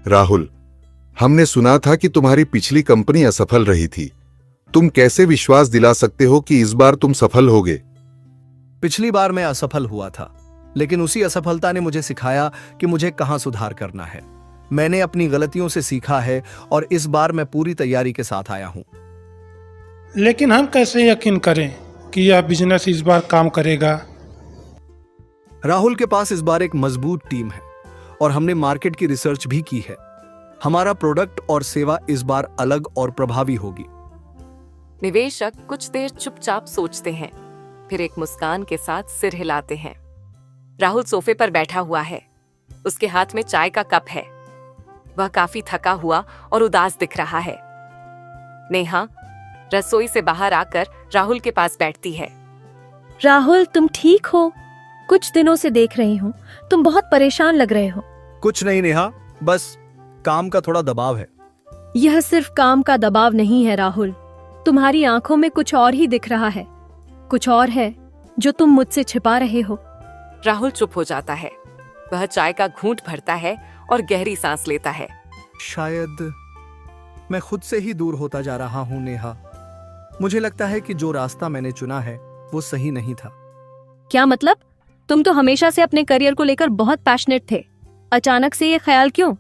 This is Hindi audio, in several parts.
राहुल, हमने सुना था कि तुम्हारी पिछली कंपनी असफल रही थी। तुम कैसे विश्वास दिला सकते हो कि इस बार तुम सफल होगे? पिछली बार मैं असफल हुआ था, लेकिन उसी असफलता ने मुझे सिखाया कि मुझे कहां सुधार करना है। मैंने अपनी गलतियों से सीखा है और इस बार मैं पूरी तैयारी के साथ आया हूं। लेकिन हम कैसे यकीन करें कि यह बिजनेस इस बार काम करेगा? राहुल के पास इस बार एक मजबूत टीम है और हमने मार्केट की रिसर्च भी की है। हमारा प्रोडक्ट और सेवा इस बार अलग और प्रभावी होगी। निवेशक कुछ देर चुपचाप सोचते हैं, फिर एक मुस्कान के साथ सिर हिलाते हैं। राहुल सोफे पर बैठा हुआ है। उसके हाथ में चाय का कप है। वह काफी थका हुआ और उदास दिख रहा है। नेहा रसोई से बाहर आकर राहुल के पास बैठती है। राहुल, तुम ठीक हो? कुछ दिनों से देख रही हूँ, तुम बहुत परेशान लग रहे हो। कुछ नहीं नेहा, बस काम का थोड़ा दबाव है। यह सिर्फ काम का दबाव नहीं है राहुल, तुम्हारी आंखों में कुछ और ही दिख रहा है। कुछ और है जो तुम मुझसे छिपा रहे हो। राहुल चुप हो जाता है। वह चाय का घूंट भरता है और गहरी सांस लेता है। शायद मैं खुद से ही दूर होता जा रहा हूं नेहा। मुझे लगता है कि जो रास्ता मैंने चुना है वो सही नहीं था। क्या मतलब? तुम तो हमेशा से अपने करियर को लेकर बहुत पैशनेट थे, अचानक से ये ख्याल क्यों?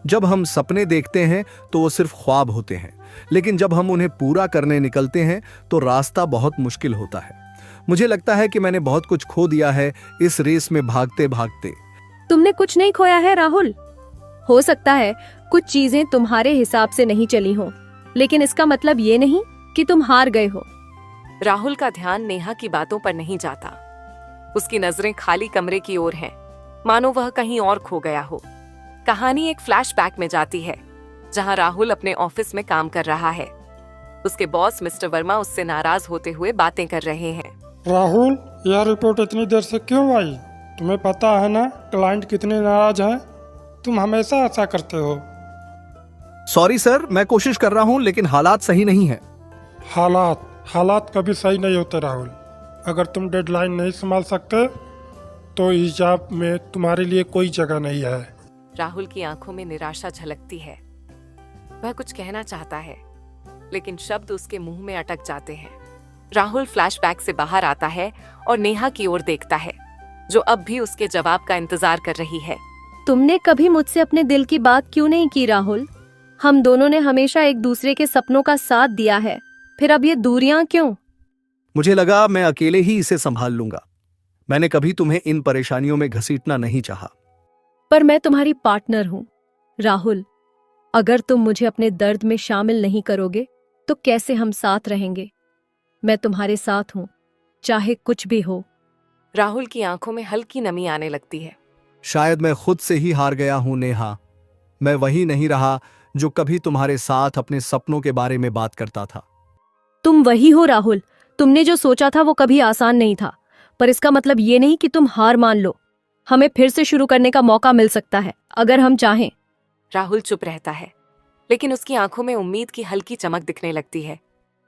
जब हम सपने देखते हैं तो वो सिर्फ ख्वाब होते हैं, लेकिन जब हम उन्हें पूरा करने निकलते हैं तो रास्ता बहुत मुश्किल होता है। मुझे लगता है कि मैंने बहुत कुछ खो दिया है इस रेस में भागते भागते। तुमने कुछ नहीं खोया है राहुल। हो सकता है कुछ चीजें तुम्हारे हिसाब से नहीं चली हो, लेकिन इसका मतलब ये नहीं कि तुम हार गए हो। राहुल का ध्यान नेहा की बातों पर नहीं जाता। उसकी नजरें खाली कमरे की ओर हैं, मानो वह कहीं और खो गया हो। कहानी एक फ्लैशबैक में जाती है, जहां राहुल अपने ऑफिस में काम कर रहा है। उसके बॉस मिस्टर वर्मा उससे नाराज होते हुए बातें कर रहे हैं। राहुल, यह रिपोर्ट इतनी देर से क्यों आई? तुम्हें पता है ना क्लाइंट कितने नाराज हैं? तुम हमेशा ऐसा करते हो। सॉरी सर, मैं कोशिश कर रहा हूं, लेकिन हालात सही नहीं है। हालात कभी सही नहीं होते राहुल। अगर तुम डेडलाइन नहीं संभाल सकते तो इस जॉब में तुम्हारे लिए कोई जगह नहीं है। राहुल की आंखों में निराशा झलकती है। वह कुछ कहना चाहता है, लेकिन शब्द उसके मुंह में अटक जाते हैं। राहुल फ्लैशबैक से बाहर आता है और नेहा की ओर देखता है, जो अब भी उसके जवाब का इंतजार कर रही है। तुमने कभी मुझसे अपने दिल की बात क्यों नहीं की राहुल? हम दोनों ने हमेशा एक दूसरे के सपनों का साथ दिया है, फिर अब ये दूरियां क्यों? मुझे लगा मैं अकेले ही इसे संभाल लूंगा। मैंने कभी तुम्हें इन परेशानियों में घसीटना नहीं चाहा। पर मैं तुम्हारी पार्टनर हूँ राहुल। अगर तुम मुझे अपने दर्द में शामिल नहीं करोगे तो कैसे हम साथ रहेंगे? मैं तुम्हारे साथ हूँ, चाहे कुछ भी हो। राहुल की आंखों में हल्की नमी आने लगती है। शायद मैं खुद से ही हार गया हूं नेहा। मैं वही नहीं रहा जो कभी तुम्हारे साथ अपने सपनों के बारे में बात करता था। तुम वही हो राहुल। तुमने जो सोचा था वो कभी आसान नहीं था, पर इसका मतलब ये नहीं कि तुम हार मान लो। हमें फिर से शुरू करने का मौका मिल सकता है, अगर हम चाहें। राहुल चुप रहता है, लेकिन उसकी आंखों में उम्मीद की हल्की चमक दिखने लगती है।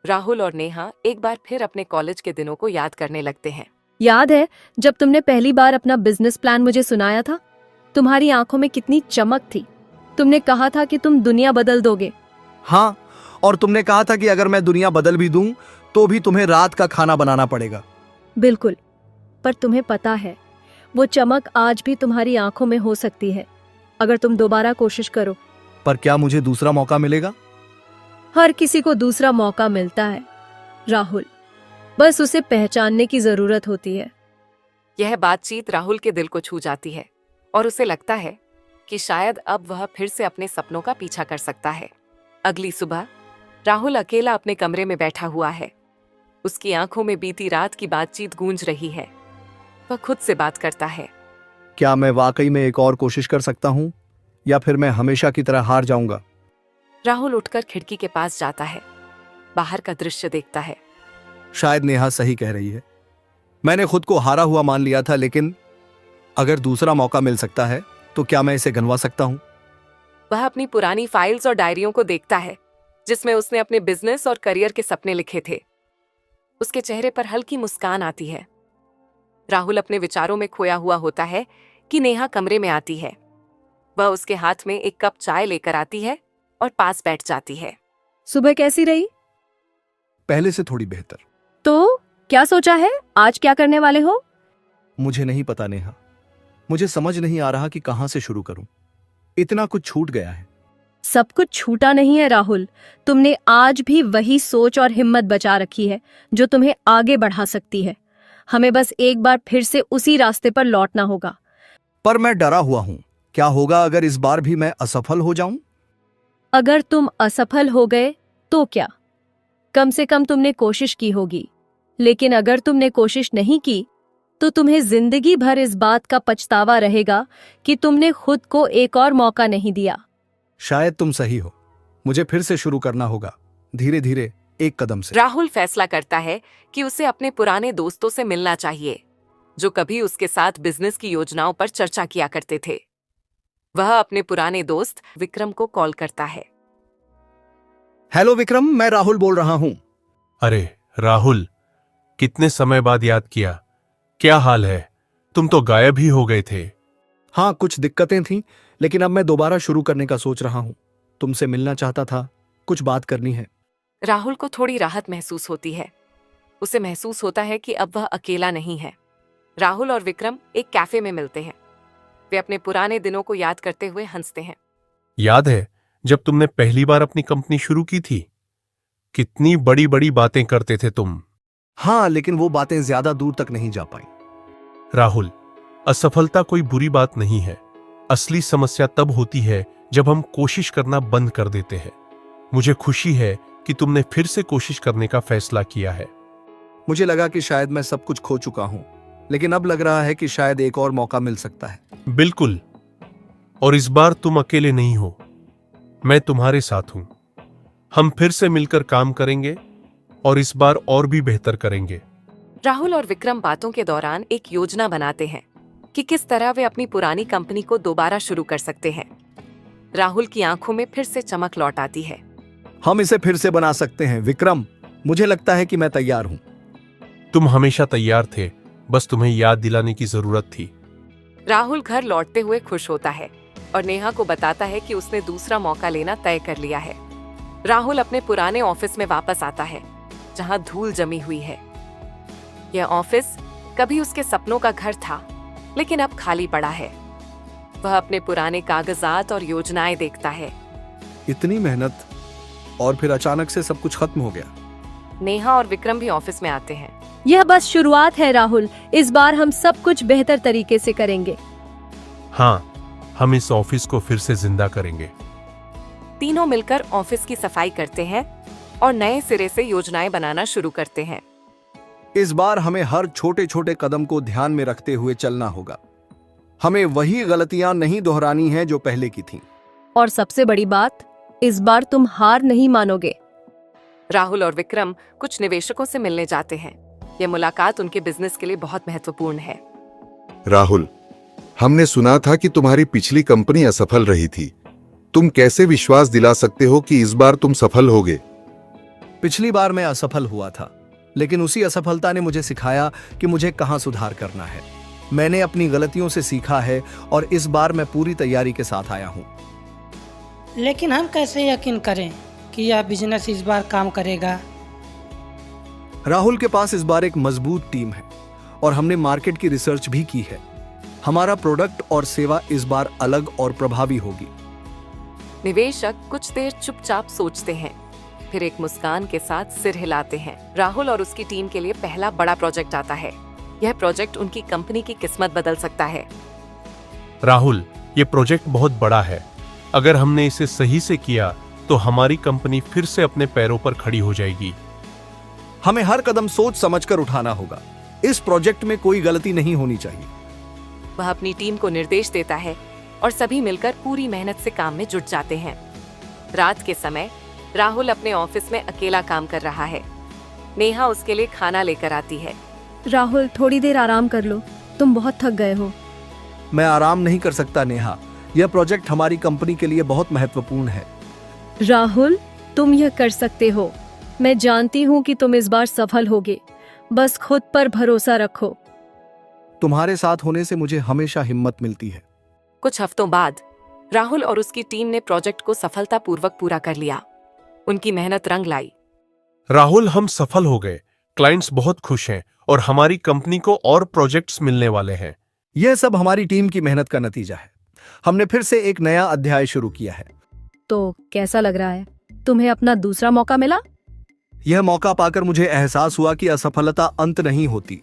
राहुल और नेहा एक बार फिर अपने कॉलेज के दिनों को याद करने लगते हैं। याद है जब तुमने पहली बार अपना बिजनेस प्लान मुझे सुनाया था? तुम्हारी आंखों में कितनी चमक थी। तुमने कहा था कि तुम दुनिया बदल दोगे। हाँ, और तुमने कहा था कि अगर मैं दुनिया बदल भी दूं तो भी तुम्हें रात का खाना बनाना पड़ेगा। बिल्कुल, पर तुम्हें पता है वो चमक आज भी तुम्हारी आंखों में हो सकती है, अगर तुम दोबारा कोशिश करो। पर क्या मुझे दूसरा मौका मिलेगा? हर किसी को दूसरा मौका मिलता है राहुल, बस उसे पहचानने की जरूरत होती है। यह बातचीत राहुल के दिल को छू जाती है और उसे लगता है कि शायद अब वह फिर से अपने सपनों का पीछा कर सकता है। अगली सुबह राहुल अकेला अपने कमरे में बैठा हुआ है। उसकी आंखों में बीती रात की बातचीत गूंज रही है। वह खुद से बात करता है। क्या मैं वाकई में एक और कोशिश कर सकता हूं, या फिर मैं हमेशा की तरह हार जाऊंगा? राहुल उठकर खिड़की के पास जाता है, बाहर का दृश्य देखता है। शायद नेहा सही कह रही है। मैंने खुद को हारा हुआ मान लिया था, लेकिन अगर दूसरा मौका मिल सकता है तो क्या मैं इसे गंवा सकता हूं? वह अपनी पुरानी फाइल्स और डायरियों को देखता है, जिसमें उसने अपने बिजनेस और करियर के सपने लिखे थे। उसके चेहरे पर हल्की मुस्कान आती है। राहुल अपने विचारों में खोया हुआ होता है कि नेहा कमरे में आती है। वह उसके हाथ में एक कप चाय लेकर आती है और पास बैठ जाती है। सुबह कैसी रही? पहले से थोड़ी बेहतर। तो क्या सोचा है, आज क्या करने वाले हो? मुझे नहीं पता नेहा, मुझे समझ नहीं आ रहा कि कहां से शुरू करूं। इतना कुछ छूट गया है। सब कुछ छूटा नहीं है राहुल, तुमने आज भी वही सोच और हिम्मत बचा रखी है जो तुम्हें आगे बढ़ा सकती है। हमें बस एक बार फिर से उसी रास्ते पर लौटना होगा। पर मैं डरा हुआ हूं, क्या होगा अगर इस बार भी मैं असफल हो जाऊं? अगर तुम असफल हो गए तो क्या, कम से कम तुमने कोशिश की होगी। लेकिन अगर तुमने कोशिश नहीं की तो तुम्हें जिंदगी भर इस बात का पछतावा रहेगा कि तुमने खुद को एक और मौका नहीं दिया। शायद तुम सही हो, मुझे फिर से शुरू करना होगा, धीरे धीरे, एक कदम से। राहुल फैसला करता है कि उसे अपने पुराने दोस्तों से मिलना चाहिए जो कभी उसके साथ बिजनेस की योजनाओं पर चर्चा किया करते थे। वह अपने पुराने दोस्त विक्रम को कॉल करता है। हेलो विक्रम, मैं राहुल बोल रहा हूं। अरे राहुल, कितने समय बाद याद किया। क्या हाल है? तुम तो गायब ही हो गए थे। हाँ, कुछ दिक्कतें थीं, लेकिन अब मैं दोबारा शुरू करने का सोच रहा हूं। तुमसे मिलना चाहता था, कुछ बात करनी है। राहुल को थोड़ी राहत महसूस होती है। उसे महसूस होता है कि अब वह अकेला नहीं है। राहुल और विक्रम एक कैफे में मिलते हैं। वे अपने पुराने दिनों को याद करते हुए हंसते हैं। याद है जब तुमने पहली बार अपनी कंपनी शुरू की थी? कितनी बड़ी बड़ी बातें करते थे तुम। हाँ, लेकिन वो बातें ज्यादा दूर तक नहीं जा पाई। राहुल, असफलता कोई बुरी बात नहीं है। असली समस्या तब होती है जब हम कोशिश करना बंद कर देते हैं। मुझे खुशी है कि तुमने फिर से कोशिश करने का फैसला किया है। मुझे लगा कि शायद मैं सब कुछ खो चुका हूं, लेकिन अब लग रहा है कि शायद एक और मौका मिल सकता है। बिल्कुल, और इस बार तुम अकेले नहीं हो, मैं तुम्हारे साथ हूं। हम फिर से मिलकर काम करेंगे और इस बार और भी बेहतर करेंगे। राहुल और विक्रम बातों के दौरान एक योजना बनाते हैं कि किस तरह वे अपनी पुरानी कंपनी को दोबारा शुरू कर सकते हैं। राहुल की आंखों में फिर से चमक लौट आती है। हम इसे फिर से बना सकते हैं विक्रम, मुझे लगता है कि मैं तैयार हूं। तुम हमेशा तैयार थे, बस तुम्हें याद दिलाने की जरूरत थी। राहुल घर लौटते हुए खुश होता है और नेहा को बताता है कि उसने दूसरा मौका लेना तय कर लिया है। राहुल अपने पुराने ऑफिस में वापस आता है जहां धूल जमी हुई है। यह ऑफिस कभी उसके सपनों का घर था, लेकिन अब खाली पड़ा है। वह अपने पुराने कागजात और योजनाएं देखता है। इतनी मेहनत और फिर अचानक से सब कुछ खत्म हो गया। नेहा और विक्रम भी ऑफिस में आते हैं। यह बस शुरुआत है राहुल, इस बार हम सब कुछ बेहतर तरीके से करेंगे। हाँ, हम इस ऑफिस को फिर से जिंदा करेंगे। तीनों मिलकर ऑफिस की सफाई करते हैं और नए सिरे से योजनाएं बनाना शुरू करते हैं। इस बार हमें हर छोटे छोटे कदम को ध्यान में रखते हुए चलना होगा। हमें वही गलतियां नहीं दोहरानी है जो पहले की थीं। और सबसे बड़ी बात, इस बार तुम हार नहीं मानोगे। राहुल और विक्रम कुछ निवेशकों से मिलने जाते हैं। यह मुलाकात उनके बिजनेस के लिए बहुत महत्वपूर्ण है। राहुल, हमने सुना था कि तुम्हारी पिछली कंपनी असफल रही थी। तुम कैसे विश्वास दिला सकते हो कि इस बार तुम सफल होगे? पिछली बार मैं असफल हुआ था, लेकिन उसी असफलता ने मुझे सिखाया कि मुझे कहां सुधार करना है। मैंने अपनी गलतियों से सीखा है और इस बार मैं पूरी तैयारी के साथ आया हूं। लेकिन हम कैसे यकीन करें कि यह बिजनेस इस बार काम करेगा? राहुल के पास इस बार एक मजबूत टीम है और हमने मार्केट की रिसर्च भी की है। हमारा प्रोडक्ट और सेवा इस बार अलग और प्रभावी होगी। निवेशक कुछ देर चुपचाप सोचते हैं, फिर एक मुस्कान के साथ सिर हिलाते हैं। राहुल और उसकी टीम के लिए पहला बड़ा प्रोजेक्ट आता है। यह प्रोजेक्ट उनकी कंपनी की किस्मत बदल सकता है। राहुल, ये प्रोजेक्ट बहुत बड़ा है। अगर हमने इसे सही से किया तो हमारी कंपनी फिर से अपने पैरों पर खड़ी हो जाएगी। हमें हर कदम सोच समझकर उठाना होगा। इस प्रोजेक्ट में कोई गलती नहीं होनी चाहिए। वह अपनी टीम को निर्देश देता है और सभी मिलकर पूरी मेहनत से काम में जुट जाते हैं। रात के समय राहुल अपने ऑफिस में अकेला काम कर रहा है। नेहा उसके लिए खाना लेकर आती है। राहुल, थोड़ी देर आराम कर लो, तुम बहुत थक गए हो। मैं आराम नहीं कर सकता नेहा, यह प्रोजेक्ट हमारी कंपनी के लिए बहुत महत्वपूर्ण है। राहुल, तुम यह कर सकते हो। मैं जानती हूँ कि तुम इस बार सफल होगे। बस खुद पर भरोसा रखो। तुम्हारे साथ होने से मुझे हमेशा हिम्मत मिलती है। कुछ हफ्तों बाद राहुल और उसकी टीम ने प्रोजेक्ट को सफलतापूर्वक पूरा कर लिया। उनकी मेहनत रंग लाई। राहुल, हम सफल हो गए। क्लाइंट्स बहुत खुश हैं और हमारी कंपनी को और प्रोजेक्ट्स मिलने वाले हैं। यह सब हमारी टीम की मेहनत का नतीजा है। हमने फिर से एक नया अध्याय शुरू किया है। तो कैसा लग रहा है? तुम्हें अपना दूसरा मौका मिला? यह मौका पाकर मुझे एहसास हुआ कि असफलता अंत नहीं होती,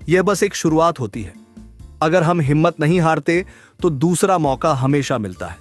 यह बस एक शुरुआत होती है। अगर हम हिम्मत नहीं हारते तो दूसरा मौका हमेशा मिलता है।